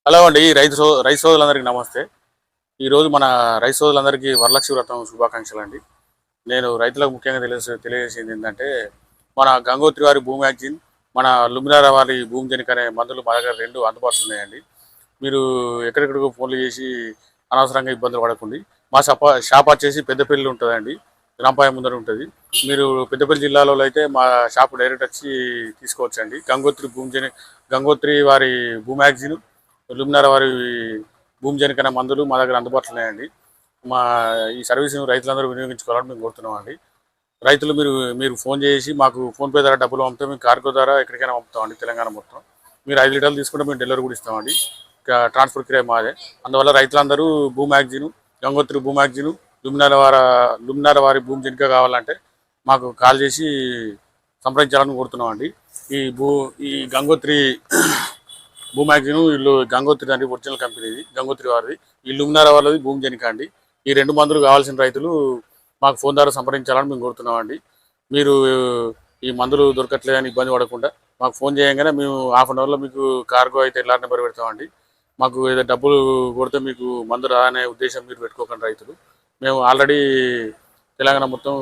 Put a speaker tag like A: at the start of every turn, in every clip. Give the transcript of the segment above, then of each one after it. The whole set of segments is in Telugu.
A: హలో అండి రైతు సోదరులందరికీ నమస్తే. ఈరోజు మన రైతు సోదరులందరికీ వరలక్ష్మి వ్రతం శుభాకాంక్షలు అండి. నేను రైతులకు ముఖ్యంగా తెలియజేసేది ఏంటంటే, మన గంగోత్రి వారి భూమి మ్యాగజైన్, మన లుమినార వారి భూమి జనిక్ అనే మందులు మా దగ్గర 2 అందుబాటులో ఉన్నాయండి. మీరు ఎక్కడెక్కడికో ఫోన్లు చేసి అనవసరంగా ఇబ్బందులు పడకండి. మా షాప్ వచ్చేసి పెద్దపల్లి ఉంటుందండి, గ్రామపాయం ముందర ఉంటుంది. మీరు పెద్దపల్లి జిల్లాలో అయితే మా షాప్ డైరెక్ట్ వచ్చి తీసుకోవచ్చండి. గంగోత్రి వారి భూమి మ్యాగజైన్, లుమినార వారి భూమి జనికన మందులు మా దగ్గర అందుబాటులో ఉన్నాయండి. మా ఈ సర్వీస్ను రైతులందరూ వినియోగించుకోవాలని మేము కోరుతున్నాం అండి. రైతులు మీరు ఫోన్ చేసి మాకు ఫోన్పే ద్వారా డబ్బులు పంపితే మేము కార్గో ద్వారా ఎక్కడికైనా పంపుతామండి, తెలంగాణ మొత్తం. మీరు 5 లీటర్లు తీసుకుంటే మేము డెలివరీ కూడా ఇస్తామండి. ట్రాన్స్పోర్ట్ కిరాయి మాదే. అందువల్ల రైతులందరూ భూ మ్యాగజైన్, గంగోత్రి భూ మ్యాగజైన్, లుమినార వారి భూమి జనిక కావాలంటే మాకు కాల్ చేసి సంప్రదించాలని కోరుతున్నామండి. ఈ గంగోత్రి భూ మ్యాగజైన్ వీళ్ళు గంగోత్రి అండి, ఒరిజినల్ కంపెనీ ఇది గంగోత్రి వారిది. ఈ లుమినార వాళ్ళది భూమి జనిక అండి. ఈ 2 మందులు కావాల్సిన రైతులు మాకు ఫోన్ ద్వారా సంప్రదించాలని మేము కోరుతున్నామండి. మీరు ఈ మందులు దొరకట్లేదని ఇబ్బంది పడకుండా మాకు ఫోన్ చేయగానే మేము హాఫ్ అన్ అవర్లో మీకు కార్గో అయితే ఎలా నెంబర్ పెడతామండి. మాకు ఏదో డబ్బులు కొడితే మీకు మందు రాదనే ఉద్దేశం మీరు పెట్టుకోకండి రైతులు. మేము ఆల్రెడీ తెలంగాణ మొత్తం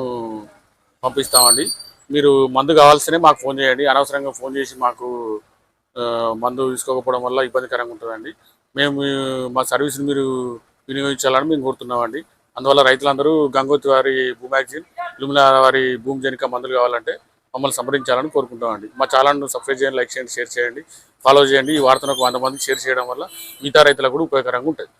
A: పంపిస్తామండి. మీరు మందు కావాల్సినే మాకు ఫోన్ చేయండి. అనవసరంగా ఫోన్ చేసి మాకు మందు తీసుకోకపోవడం వల్ల ఇబ్బందికరంగా ఉంటుందండి. మేము మా సర్వీస్ని మీరు వినియోగించాలని మేము కోరుతున్నామండి. అందువల్ల రైతులందరూ గంగోత్రి వారి భూ మ్యాగజైన్, లుమినార వారి భూమి జనిక మందులు కావాలంటే మమ్మల్ని సంప్రదించాలని కోరుకుంటామండి. మా ఛానల్ను సబ్స్క్రైబ్ చేయండి, లైక్ చేయండి, షేర్ చేయండి, ఫాలో చేయండి. ఈ వార్తను 100 మందికి షేర్ చేయడం వల్ల మిగతా రైతులకు కూడా ఉపయోగకరంగా ఉంటుంది.